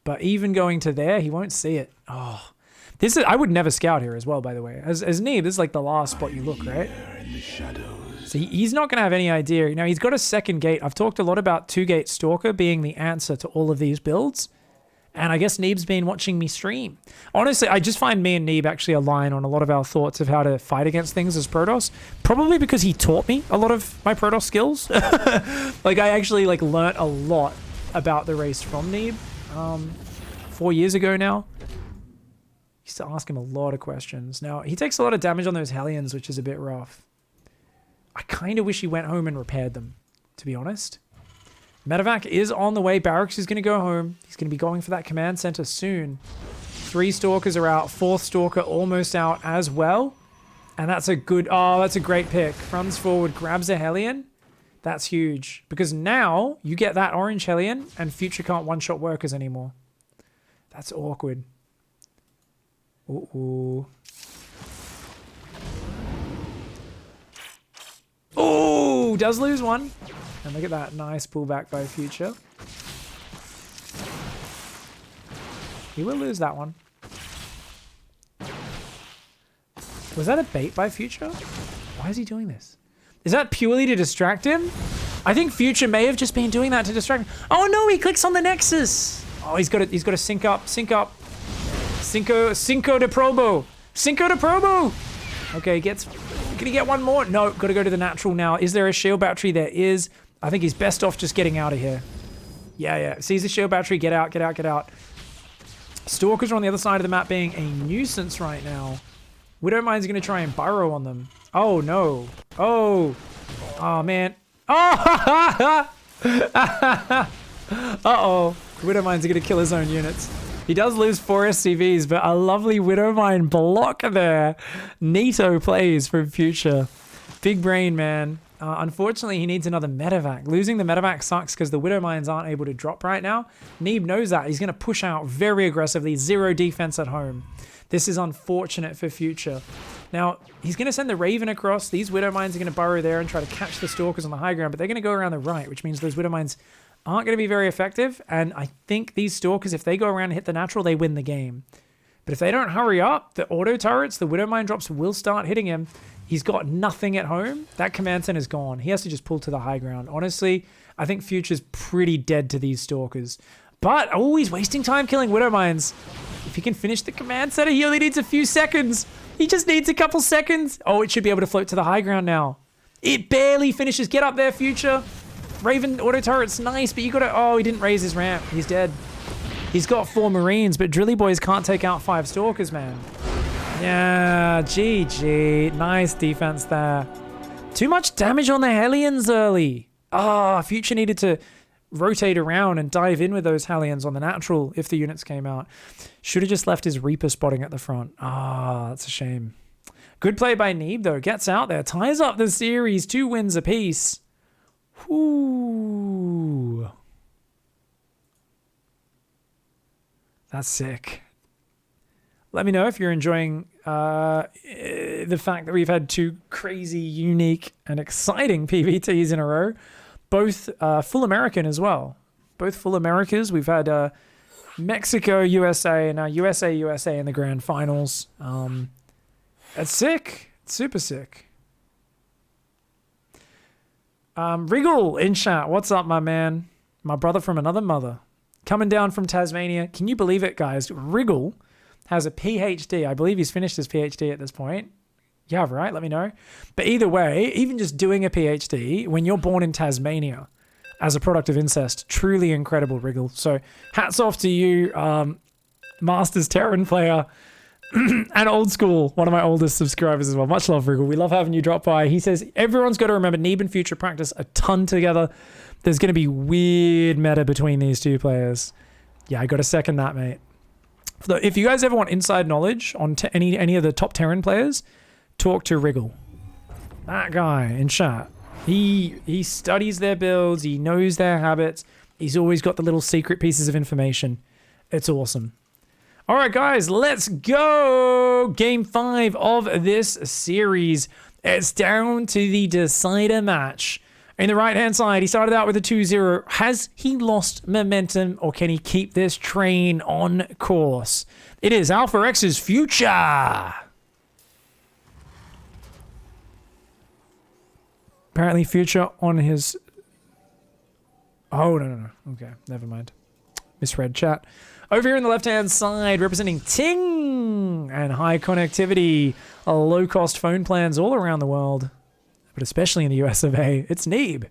But even going to there, he won't see it. Oh, this is, I would never scout here as well, by the way. As Neeb, this is like the last spot you look, right? So he's not going to have any idea. Now, he's got a second gate. I've talked a lot about 2-gate Stalker being the answer to all of these builds. And I guess Neeb's been watching me stream. Honestly, I just find me and Neeb actually align on a lot of our thoughts of how to fight against things as Protoss. Probably because he taught me a lot of my Protoss skills. Like, I actually like learnt a lot about the race from Neeb. 4 years ago now. Used to ask him a lot of questions. Now, he takes a lot of damage on those Hellions, which is a bit rough. I kind of wish he went home and repaired them, to be honest. Medevac is on the way. Barracks is going to go home. He's going to be going for that command center soon. 3 Stalkers are out. 4th Stalker almost out as well. And that's a good... Oh, that's a great pick. Runs forward, grabs a Hellion. That's huge. Because now you get that orange Hellion and Future can't one-shot workers anymore. That's awkward. Ooh. Oh, does lose one. And look at that nice pullback by Future. He will lose that one. Was that a bait by Future? Why is he doing this? Is that purely to distract him? I think Future may have just been doing that to distract him. Oh no, he clicks on the Nexus. Oh, he's got to sync up. Cinco de Probo. Cinco de Probo. Okay, can he get one more? No, got to go to the natural now. Is there a shield battery? There is. I think he's best off just getting out of here. Yeah. Sees the shield battery. Get out. Stalkers are on the other side of the map being a nuisance right now. Widowmine's going to try and burrow on them. Oh, no. Oh, man. Oh! Uh-oh. Widowmine's going to kill his own units. He does lose 4 SCVs, but a lovely Widowmine block there. Neato plays from Future. Big brain, man. Unfortunately, he needs another medevac. Losing the medevac sucks because the Widowmines aren't able to drop right now. Neeb knows that. He's going to push out very aggressively. 0 defense at home. This is unfortunate for Future. Now, he's going to send the Raven across. These Widowmines are going to burrow there and try to catch the Stalkers on the high ground, but they're going to go around the right, which means those Widowmines aren't going to be very effective. And I think these Stalkers, if they go around and hit the natural, they win the game. But if they don't hurry up, the auto turrets, the Widowmine drops will start hitting him. He's got nothing at home. That command center is gone. He has to just pull to the high ground. Honestly, I think Future's pretty dead to these Stalkers. But, oh, he's wasting time killing Widowmines. If he can finish the command center, he only needs a few seconds. He just needs a couple seconds. Oh, it should be able to float to the high ground now. It barely finishes. Get up there, Future. Raven auto turret's nice, but you got to... Oh, he didn't raise his ramp. He's dead. He's got 4 Marines, but Drilly Boys can't take out 5 Stalkers, man. Yeah, GG. Nice defense there. Too much damage on the Hellions early. Future needed to rotate around and dive in with those Hellions on the natural if the units came out. Should have just left his Reaper spotting at the front. That's a shame. Good play by Neeb, though. Gets out there. Ties up the series. 2 wins apiece. Whoo. That's sick. Let me know if you're enjoying the fact that we've had 2 crazy, unique, and exciting PVTs in a row. Both full American as well. both full Americas. We've had Mexico, USA, and USA in the grand finals. That's sick. It's super sick. Wriggle in chat. What's up, my man? My brother from another mother. Coming down from Tasmania. Can you believe it, guys? Wriggle has a PhD. I believe he's finished his PhD at this point. Yeah, right. Let me know. But either way, even just doing a PhD when you're born in Tasmania as a product of incest, truly incredible, Wriggle. So hats off to you, Masters Terran player. And old school, one of my oldest subscribers as well. Much love, Wriggle. We love having you drop by. He says, everyone's got to remember Neeb and Future practice a ton together. There's going to be weird meta between these two players. Yeah, I got to second that, mate. If you guys ever want inside knowledge on any of the top Terran players, talk to Wriggle. That guy in chat. He studies their builds. He knows their habits. He's always got the little secret pieces of information. It's awesome. All right, guys, let's go. Game 5 of this series. It's down to the decider match. In the right-hand side, he started out with a 2-0. Has he lost momentum, or can he keep this train on course? It is Alpha X's Future. Apparently, Future on his... Oh, no. Okay, never mind. Misread chat. Over here on the left-hand side, representing Ting and high connectivity, low-cost phone plans all around the world, but especially in the US of A, it's Neeb.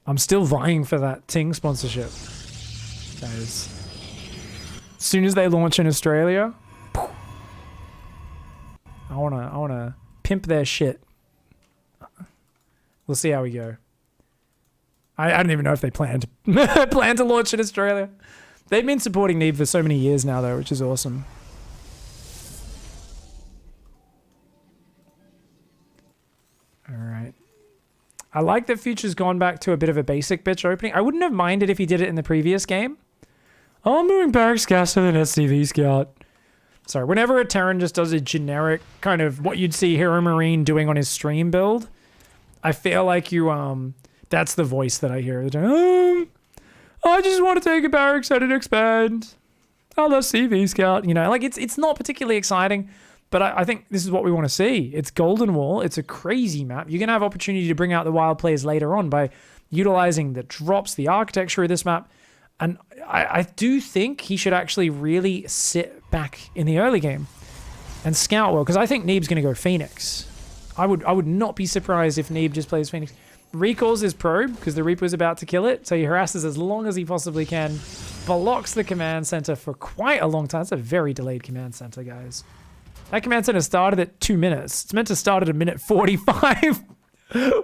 I'm still vying for that Ting sponsorship. Guys. As soon as they launch in Australia, I wanna pimp their shit. We'll see how we go. I don't even know if they plan to launch in Australia. They've been supporting Neeb for so many years now, though, which is awesome. All right. I like that Future's gone back to a bit of a basic bitch opening. I wouldn't have minded if he did it in the previous game. Oh, I'm moving barracks faster than SCV Scout. Sorry, whenever a Terran just does a generic kind of what you'd see Hero Marine doing on his stream build, I feel like you, that's the voice that I hear. I just want to take a barracks and expand. I love CV Scout. You know, like it's not particularly exciting, but I think this is what we want to see. It's Golden Wall. It's a crazy map. You're going to have opportunity to bring out the wild players later on by utilizing the drops, the architecture of this map. And I do think he should actually really sit back in the early game and scout well, because I think Neeb's going to go Phoenix. I would not be surprised if Neeb just plays Phoenix. Recalls his probe because the Reaper's about to kill it, so he harasses as long as he possibly can. Blocks the command center for quite a long time. It's a very delayed command center, guys. That command center started at 2 minutes. It's meant to start at a minute 45.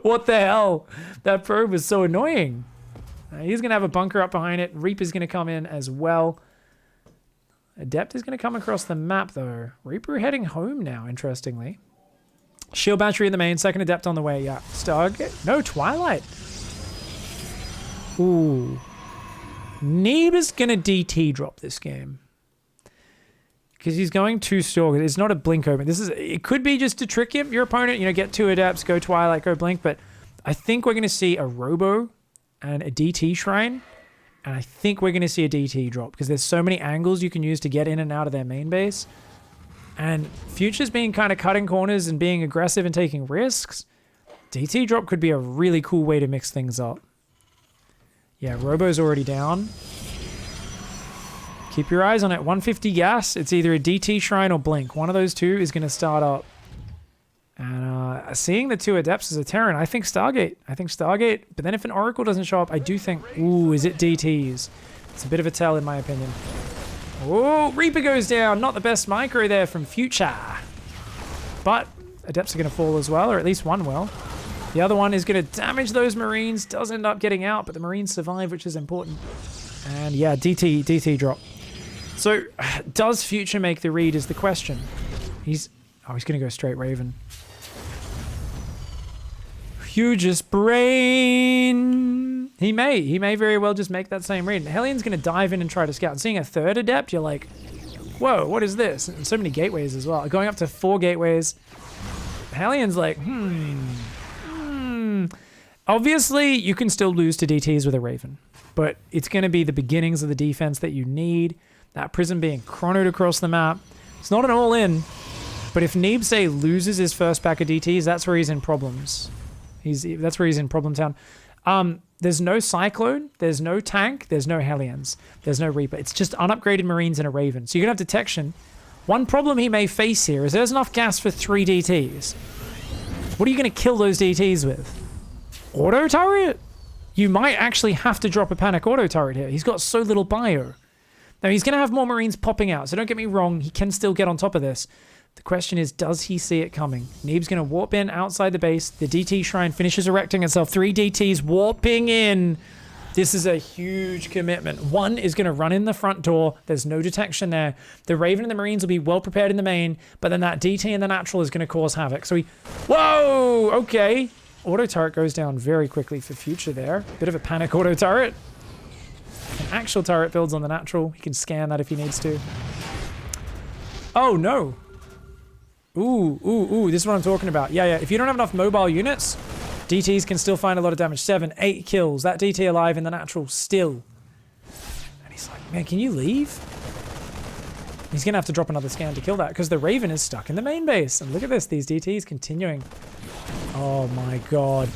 What the hell? That probe was so annoying. He's going to have a bunker up behind it. Reaper's going to come in as well. Adept is going to come across the map, though. Reaper heading home now, interestingly. Shield battery in the main, second Adept on the way. Yeah, Stargate. No, Twilight. Ooh. Neeb is going to DT drop this game. Because he's going 2 Stalker. It's not a Blink open. It could be just to trick him, your opponent. You know, get 2 Adepts, go Twilight, go Blink. But I think we're going to see a Robo and a DT Shrine. And I think we're going to see a DT drop. Because there's so many angles you can use to get in and out of their main base. And Future's being kind of cutting corners and being aggressive and taking risks. DT drop could be a really cool way to mix things up. Yeah, Robo's already down. Keep your eyes on it. 150 gas. It's either a DT Shrine or Blink. One of those two is going to start up. And seeing the 2 Adepts as a Terran, I think Stargate. But then if an Oracle doesn't show up, I do think, ooh, is it DTs? It's a bit of a tell in my opinion. Oh, Reaper goes down. Not the best micro there from Future. But Adepts are going to fall as well, or at least one will. The other one is going to damage those Marines. Does end up getting out, but the Marines survive, which is important. And yeah, DT drop. So, does Future make the read is the question. He's going to go straight Raven. Hugest brain. He may very well just make that same read. Hellion's going to dive in and try to scout. And seeing a 3rd Adept, you're like, whoa, what is this? And so many gateways as well. Going up to 4 gateways. Hellion's like, Obviously, you can still lose to DTs with a Raven, but it's going to be the beginnings of the defense that you need. That Prism being chronoed across the map. It's not an all-in, but if Neeb, say, loses his first pack of DTs, that's where he's in problems. That's where he's in problem town. There's no Cyclone, there's no tank, there's no Hellions, there's no Reaper. It's just unupgraded Marines and a Raven. So you're going to have detection. One problem he may face here is there's enough gas for 3 DTs. What are you going to kill those DTs with? Auto turret? You might actually have to drop a panic auto turret here. He's got so little bio. Now, he's going to have more Marines popping out, so don't get me wrong, he can still get on top of this. The question is, does he see it coming? Neeb's going to warp in outside the base. The DT Shrine finishes erecting itself. 3 DTs warping in. This is a huge commitment. 1 is going to run in the front door. There's no detection there. The Raven and the Marines will be well prepared in the main, but then that DT in the natural is going to cause havoc. So whoa, okay. Auto turret goes down very quickly for Future there. Bit of a panic auto turret. An actual turret builds on the natural. He can scan that if he needs to. Oh, no. Ooh, this is what I'm talking about. Yeah, if you don't have enough mobile units, DTs can still find a lot of damage. 7, 8 kills. That DT alive in the natural still. And he's like, man, can you leave? He's going to have to drop another scan to kill that because the Raven is stuck in the main base. And look at this, these DTs continuing. Oh my god.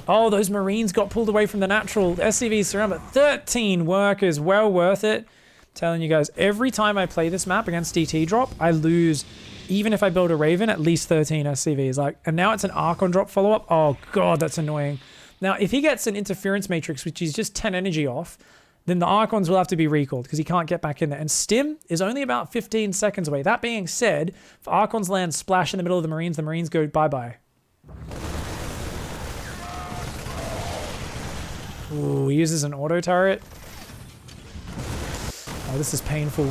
Oh, those Marines got pulled away from the natural. SCVs surround, but 13 workers, well worth it. I'm telling you guys, every time I play this map against DT drop, I lose. Even if I build a Raven, at least 13 SCVs. Like, and now it's an Archon drop follow-up. Oh god, that's annoying. Now, if he gets an interference matrix, which is just 10 energy off, then the Archons will have to be recalled because he can't get back in there. And Stim is only about 15 seconds away. That being said, if Archons land splash in the middle of the Marines go bye-bye. Ooh, he uses an auto turret. Oh, this is painful.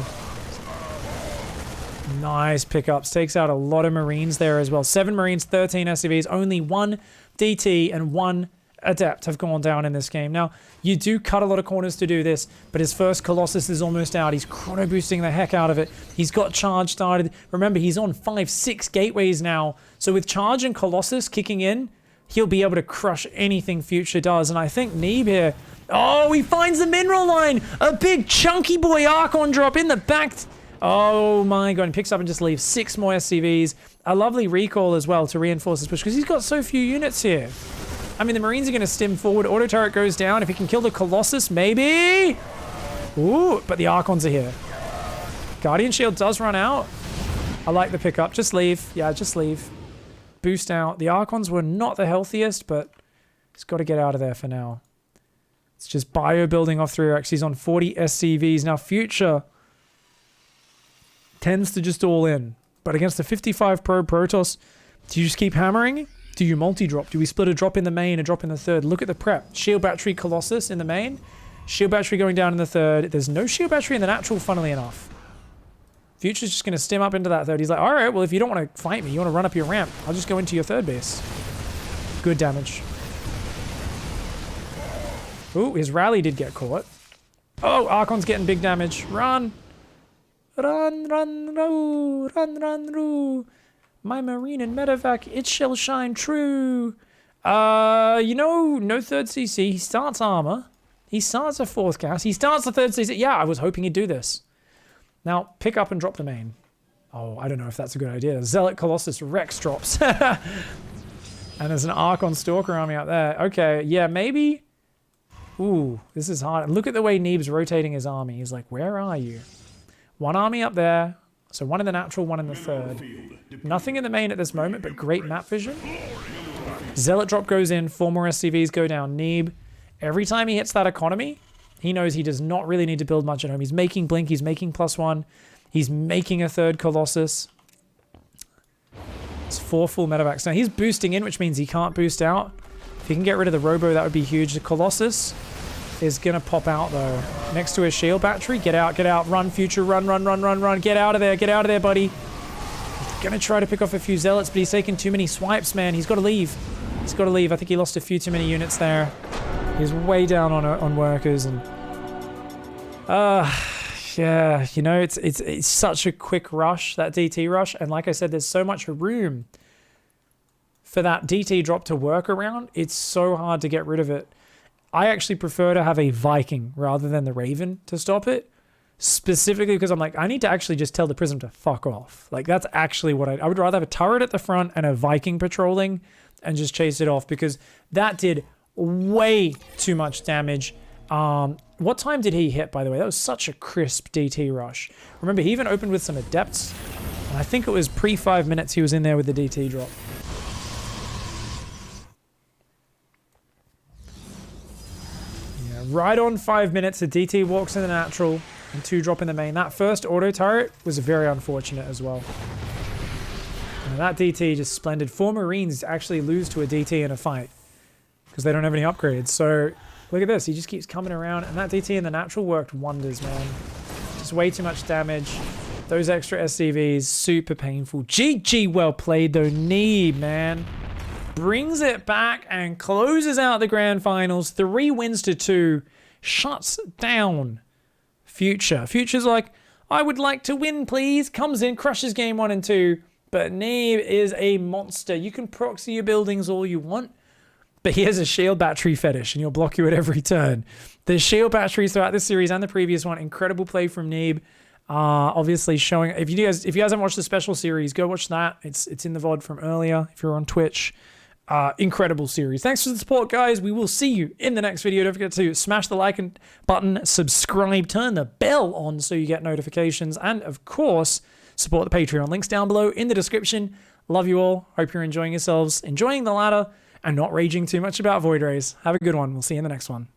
Nice pickups. Takes out a lot of Marines there as well. 7 Marines, 13 SCVs. Only 1 DT and 1 Adept have gone down in this game. Now, you do cut a lot of corners to do this, but his first Colossus is almost out. He's chrono boosting the heck out of it. He's got charge started. Remember, he's on 5, 6 gateways now. So with charge and Colossus kicking in, he'll be able to crush anything Future does. And I think Neeb here... Oh, he finds the mineral line! A big chunky boy Archon drop in the back... Oh my god, he picks up and just leaves 6 more SCVs. A lovely recall as well to reinforce his push because he's got so few units here. I mean, the Marines are going to stim forward. Auto turret goes down. If he can kill the Colossus, maybe. Ooh, but the Archons are here. Guardian Shield does run out. I like the pickup. Just leave. Yeah, just leave. Boost out. The Archons were not the healthiest, but he's got to get out of there for now. It's just bio building off 3X. He's on 40 SCVs. Now, Future tends to just all in. But against the 55 Pro Protoss, do you just keep hammering? Do you multi-drop? Do we split a drop in the main, a drop in the third? Look at the prep. Shield Battery Colossus in the main. Shield Battery going down in the third. There's no Shield Battery in the natural, funnily enough. Future's just going to stim up into that third. He's like, alright, well, if you don't want to fight me, you want to run up your ramp, I'll just go into your third base. Good damage. Ooh, his rally did get caught. Oh, Archon's getting big damage. Run! Run, run, roo, run, roo. My Marine and Medevac, it shall shine true. You know, no third CC. He starts armor. He starts a 4th gas. He starts the 3rd CC. Yeah, I was hoping he'd do this. Now, pick up and drop the main. Oh, I don't know if that's a good idea. Zealot Colossus Rex drops. And there's an Archon Stalker army out there. Okay, yeah, maybe. Ooh, this is hard. Look at the way Neeb's rotating his army. He's like, where are you? 1 army up there. So 1 in the natural, 1 in the third. Nothing in the main at this moment, but great map vision. Zealot drop goes in, 4 more SCVs go down. Neeb, every time he hits that economy, he knows he does not really need to build much at home. He's making Blink, he's making +1. He's making a 3rd Colossus. It's 4 full medevacs. Now he's boosting in, which means he can't boost out. If he can get rid of the Robo, that would be huge. The Colossus is going to pop out, though. Next to his shield battery. Get out, get out. Run, Future. Run, run, run, run, run. Get out of there, buddy. He's going to try to pick off a few Zealots, but he's taking too many swipes, man. He's got to leave. He's got to leave. I think he lost a few too many units there. He's way down on workers. And yeah, you know, it's such a quick rush, that DT rush. And like I said, there's so much room for that DT drop to work around, it's so hard to get rid of it. I actually prefer to have a Viking rather than the Raven to stop it. Specifically because I'm like, I need to actually just tell the Prism to fuck off. Like, that's actually what I would rather have a turret at the front and a Viking patrolling and just chase it off, because that did way too much damage. What time did he hit, by the way? That was such a crisp DT rush. Remember, he even opened with some Adepts. And I think it was pre 5 minutes he was in there with the DT drop. Yeah, right on 5 minutes, the DT walks in the natural. And 2 drop in the main. That first auto turret was very unfortunate as well. And that DT just splendid. 4 Marines actually lose to a DT in a fight because they don't have any upgrades. So look at this. He just keeps coming around. And that DT in the natural worked wonders, man. Just way too much damage. Those extra SCVs, super painful. GG, well played though. Neeb, man. Brings it back and closes out the grand finals. 3 wins to 2. Shuts down Future. Future's like, I would like to win, please. Comes in, crushes game 1 and 2. But Neeb is a monster. You can proxy your buildings all you want, but he has a shield battery fetish and he'll block you at every turn. The shield batteries throughout this series and the previous one, incredible play from Neeb. Obviously showing, if you guys haven't watched the special series, go watch that. It's in the VOD from earlier if you're on Twitch. Incredible series. Thanks for the support, guys. We will see you in the next video. Don't forget to smash the like button, subscribe, turn the bell on so you get notifications, and of course, support the Patreon. Links down below in the description. Love you all. Hope you're enjoying yourselves, enjoying the ladder, and not raging too much about Void Rays. Have a good one. We'll see you in the next one.